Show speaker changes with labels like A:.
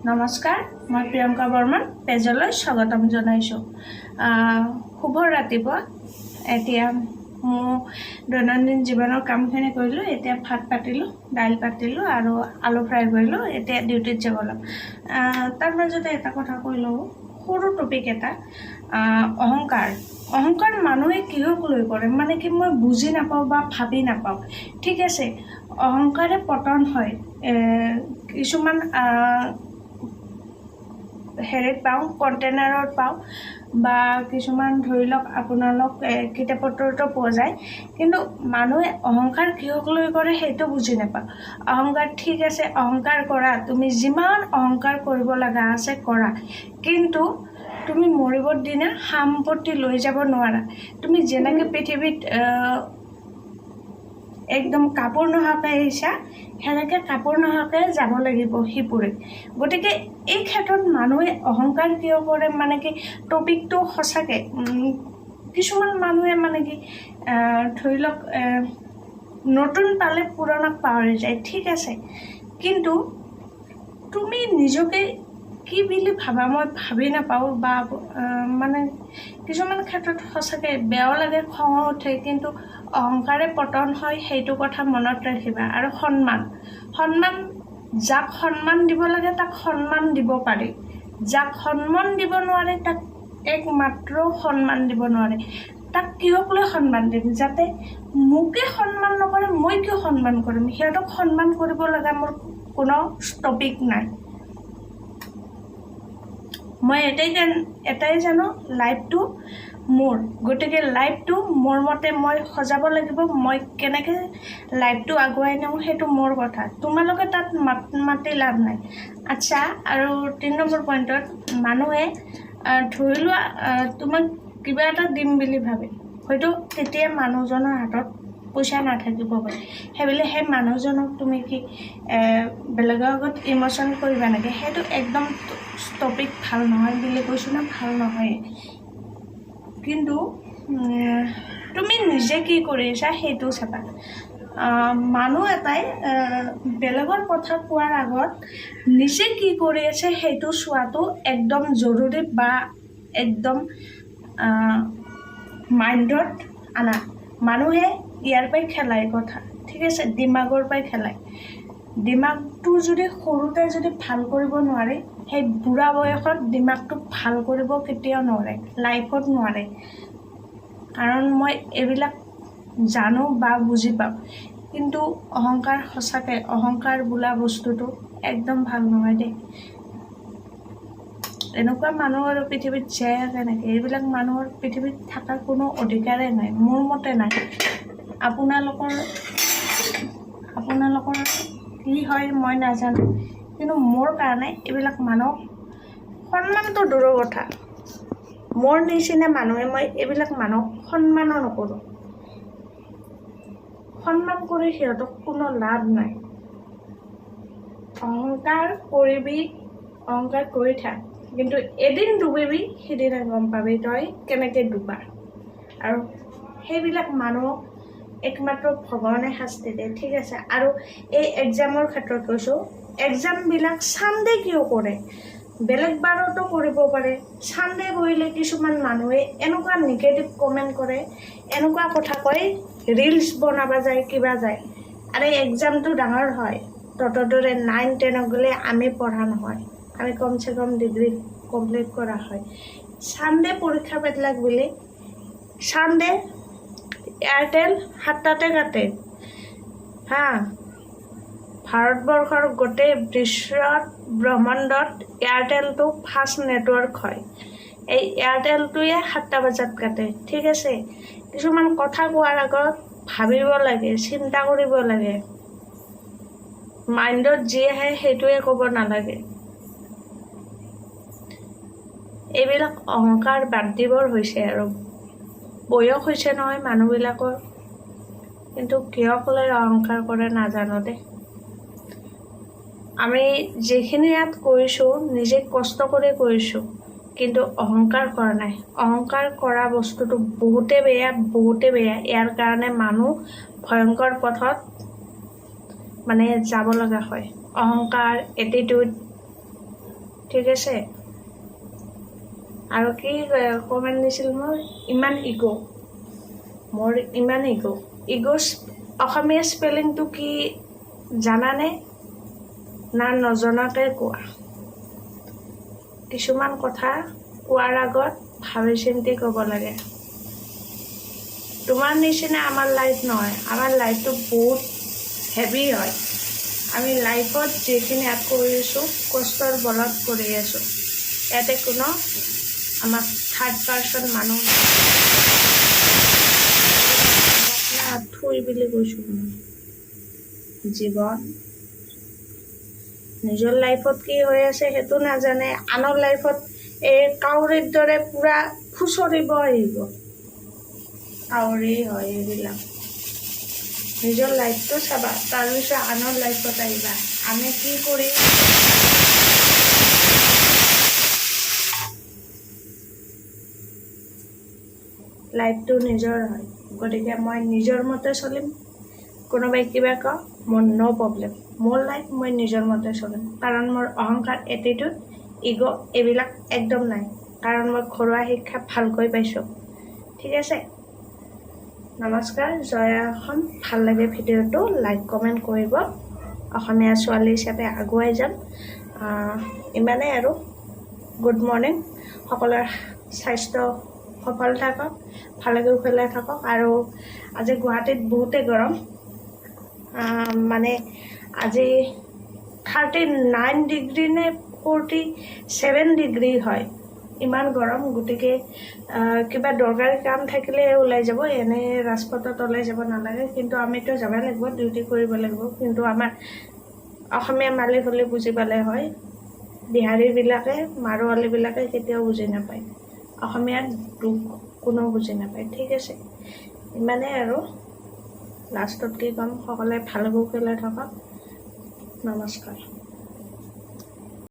A: নমস্কাৰ, মই প্ৰিয়ংকা বৰ্মন পেজলৈ স্বাগতম জনাইছোঁ। শুভ ৰাতিপুৱা। এতিয়া মোৰ দৈনন্দিন জীৱনৰ কামখিনি কৰিলোঁ। এতিয়া ভাত পাতিলোঁ, দাইল পাতিলোঁ আৰু আলু ফ্ৰাই কৰিলোঁ। এতিয়া ডিউটিত যাব লাগে। তাৰ মাজতে এটা কথা কৈ লওঁ, সৰু টপিক এটা, অহংকাৰ মানুহে কিহক লৈ কৰে মানে কি মই বুজি নাপাওঁ বা ভাবি নাপাওঁ। ঠিক আছে, অহংকাৰে পতন হয়। কিছুমান হেৰিত পাওঁ, কণ্টেইনাৰত পাওঁ বা কিছুমান ধৰি লওক আপোনালোক কিতাপ পত্ৰতো পোৱা যায়। কিন্তু মানুহে অহংকাৰ কিহক লৈ কৰে সেইটো বুজি নাপাওঁ। অহংকাৰ ঠিক আছে, অহংকাৰ কৰা, তুমি যিমান অহংকাৰ কৰিব লগা আছে কৰা, কিন্তু তুমি মৰিবৰ দিনা সম্পত্তি লৈ যাব নোৱাৰা। তুমি যেনেকৈ পৃথিৱীত একদম কাপোৰ নোহোৱাকৈ আহিছা, সেনেকৈ কাপোৰ নোহোৱাকৈ যাব লাগিব সিপুৰে। গতিকে এই ক্ষেত্ৰত মানুহে অহংকাৰ কিয় কৰে মানে কি টপিকটো সঁচাকৈ কিছুমান মানুহে মানে কি ধৰি লওক নতুন পালে পুৰণাক পাহৰি যায়। ঠিক আছে, কিন্তু তুমি নিজকে কি বুলি ভাবা মই ভাবি নাপাওঁ বা মানে কিছুমান ক্ষেত্ৰত সঁচাকৈ বেয়াও লাগে, খঙো উঠে। কিন্তু অহংকাৰে পতন হয়, সেইটো কথা মনত ৰাখিবা। আৰু সন্মান যাক সন্মান দিব লাগে তাক সন্মান দিব পাৰি, যাক সন্মান দিব নোৱাৰে তাক একমাত্ৰ সন্মান দিব নোৱাৰে। তাক কিহক লৈ সন্মান দিম? যাতে মোকে সন্মান নকৰে মই কিয় সন্মান কৰিম? সিহঁতক সন্মান কৰিব লগা মোৰ কোনো টপিক নাই। মই এটাই জানো, লাইফটো মোৰ। গতিকে লাইফটো মোৰ মতে মই সজাব লাগিব। মই কেনেকৈ লাইফটো আগুৱাই নিওঁ সেইটো মোৰ কথা, তোমালোকে তাত মাতি লাভ নাই। আচ্ছা, আৰু 3 নম্বৰ পইণ্টত, মানুহে ধৰি লোৱা তোমাক কিবা এটা দিম বুলি ভাবে, হয়তো তেতিয়া মানুহজনৰ হাতত পইচা নাথাকিব পাৰে। সেই মানুহজনক তুমি কি বেলেগৰ আগত ইম'চন কৰিবা নেকি? সেইটো একদম টপিক ভাল নহয় বুলি কৈছোঁ না, ভাল নহয়। কিন্তু তুমি নিজে কি কৰিছা সেইটো চাবা। মানুহ এটাই বেলেগৰ কথা কোৱাৰ আগত নিজে কি কৰি আছে সেইটো চোৱাটো একদম জৰুৰী বা একদম মাইণ্ডত আনা। মানুহে ইয়াৰ পৰাই খেলায় কথা, ঠিক আছে, দিমাগৰ পৰাই খেলায়। দিমাগটো যদি সৰুতে যদি ভাল কৰিব নোৱাৰে, সেই বুঢ়া বয়সত দিমাগটো ভাল কৰিব কেতিয়াও নোৱাৰে, লাইফত নোৱাৰে। কাৰণ মই এইবিলাক জানো বা বুজি পাওঁ। কিন্তু অহংকাৰ, সঁচাকৈ অহংকাৰ বোলা বস্তুটো একদম ভাল নহয় দেই। এনেকুৱা মানুহ আৰু পৃথিৱীত জীয়াই আছে নেকি? এইবিলাক মানুহৰ পৃথিৱীত থকাৰ কোনো অধিকাৰেই নাই, মোৰ মতে নাই। আপোনালোকৰ কি হয় মই নাজানো, কিন্তু মোৰ কাৰণে এইবিলাক মানুহ সন্মানটো দূৰৰ কথা। মোৰ নিচিনা মানুহে মই এইবিলাক মানুহক সন্মানো নকৰোঁ। সন্মান কৰি সিহঁতক কোনো লাভ নাই। অহংকাৰ কৰিবি, অহংকাৰ কৰি থাক, কিন্তু এদিন ডুবিবি, সিদিনা গম পাবি তই কেনেকৈ ডুবা। আৰু সেইবিলাক মানুহক একমাত্ৰ ভগৱানে শাস্তি দিয়ে, ঠিক আছে। আৰু এই এক্সামৰ ক্ষেত্ৰত কৈছোঁ, এক্সামবিলাক ছানডে কিয় কৰে? বেলেগ বাৰতো কৰিব পাৰে। ছানডে কৰিলে কিছুমান মানুহে এনেকুৱা নিগেটিভ কমেণ্ট কৰে, এনেকুৱা কথা কয়, ৰিলছ বনাব যায়, কিবা যায়। আৰু এই এক্সামটো ডাঙৰ হয়, তহঁতৰ দৰে 9-10 গ'লে আমি পঢ়া নহয়, আমি কমচে কম ডিগ্ৰী কমপ্লিট কৰা হয়। ছানডে পৰীক্ষা পাতিলাক বুলি ছানডে এয়াৰটেল 7টাতে কাটে হা। ভাৰতবৰ্ষৰ গোটেই ব্ৰহ্মাণ্ডত এয়াৰটেলটো ফাৰ্ষ্ট নেটৱৰ্ক হয়। এই এয়াৰটেলটোৱে 7টা বজাত কাটে, ঠিক আছে। কিছুমান কথা কোৱাৰ আগত ভাবিব লাগে, চিন্তা কৰিব লাগে। মাইণ্ডত যি আহে সেইটোৱে ক'ব নালাগে। এইবিলাক অহংকাৰ বাদ দিবৰ হৈছে আৰু বয়স হৈছে নহয় মানুহবিলাকৰ। কিন্তু কিহক লৈ অহংকাৰ কৰে নাজানো দেই। আমি যিখিনি ইয়াত কৰিছোঁ নিজে কষ্ট কৰি কৰিছোঁ, কিন্তু অহংকাৰ কৰা নাই। অহংকাৰ কৰা বস্তুটো বহুতে বেয়া। ইয়াৰ কাৰণে মানুহ ভয়ংকৰ পথত মানে যাব লগা হয়। অহংকাৰ, এটিটিউড ঠিক আছে। আৰু কি কমেণ্ট দিছিল মোৰ, ইমান ইগ' মোৰ ইমান ইগ' অসমীয়া স্পেলিংটো কি জানানে না নজনাকে কোৱা? কিছুমান কথা কোৱাৰ আগত ভাবি চিন্তি ক'ব লাগে। তোমাৰ নিচিনা আমাৰ লাইফ নহয়, আমাৰ লাইফটো বহুত হেভি হয়। আমি লাইফত যিখিনি কৰিছোঁ কষ্টৰ বলত কৰি আছোঁ। ইয়াতে কোনো আমাক থাৰ্ড পাৰ্চন মানুহ থুই বুলি কৈছোঁ। জীৱন নিজৰ লাইফত কি হৈ আছে সেইটো নাজানে, আনৰ লাইফত এই কাউৰীৰ দৰে পূৰা খুচৰিব আহিব। কাউৰী হয় এইবিলাক। নিজৰ লাইফটো চাবা, তাৰপিছত আনৰ লাইফত আহিবা। আমি কি কৰি লাইফটো নিজৰ হয়, গতিকে মই নিজৰ মতে চলিম। কোনোবাই কিবা কওঁ, মোৰ ন' প্ৰব্লেম। মোৰ লাইফ মই নিজৰ মতে চলিম, কাৰণ মোৰ অহংকাৰ, এটিটিউড, ইগ' এইবিলাক একদম নাই, কাৰণ মই ঘৰুৱা শিক্ষা ভালকৈ পাইছোঁ। ঠিক আছে, নমস্কাৰ, জয় অসম। ভাল লাগে ভিডিঅ'টো, লাইক কমেণ্ট কৰিব। অসমীয়া ছোৱালী হিচাপে আগুৱাই যাম। ইমানেই আৰু। Good morning. সকলোৰে স্বাস্থ্য সফল থাকক, ভালে কুশলে থাকক। আৰু আজি গুৱাহাটীত বহুতেই গৰম, মানে আজি 39 ডিগ্ৰী নে 47 ডিগ্ৰী হয়, ইমান গৰম। গতিকে কিবা দৰকাৰী কাম থাকিলে ওলাই যাব, এনেই ৰাজপথত ওলাই যাব নালাগে। কিন্তু আমিতো যাব লাগিব, ডিউটি কৰিব লাগিব। কিন্তু আমাৰ অসমীয়া মালিক হ'লে বুজি পালে হয়, বিহাৰীবিলাকে মাৰোৱালীবিলাকে কেতিয়াও বুজি নাপায়, অসমীয়াৰ দুখ কোনেও বুজি নাপায়। ঠিক আছে, ইমানেই আৰু। লাষ্টত কি ক'ম, সকলোৱে ভাল কুশলে থাকক। নমস্কাৰ।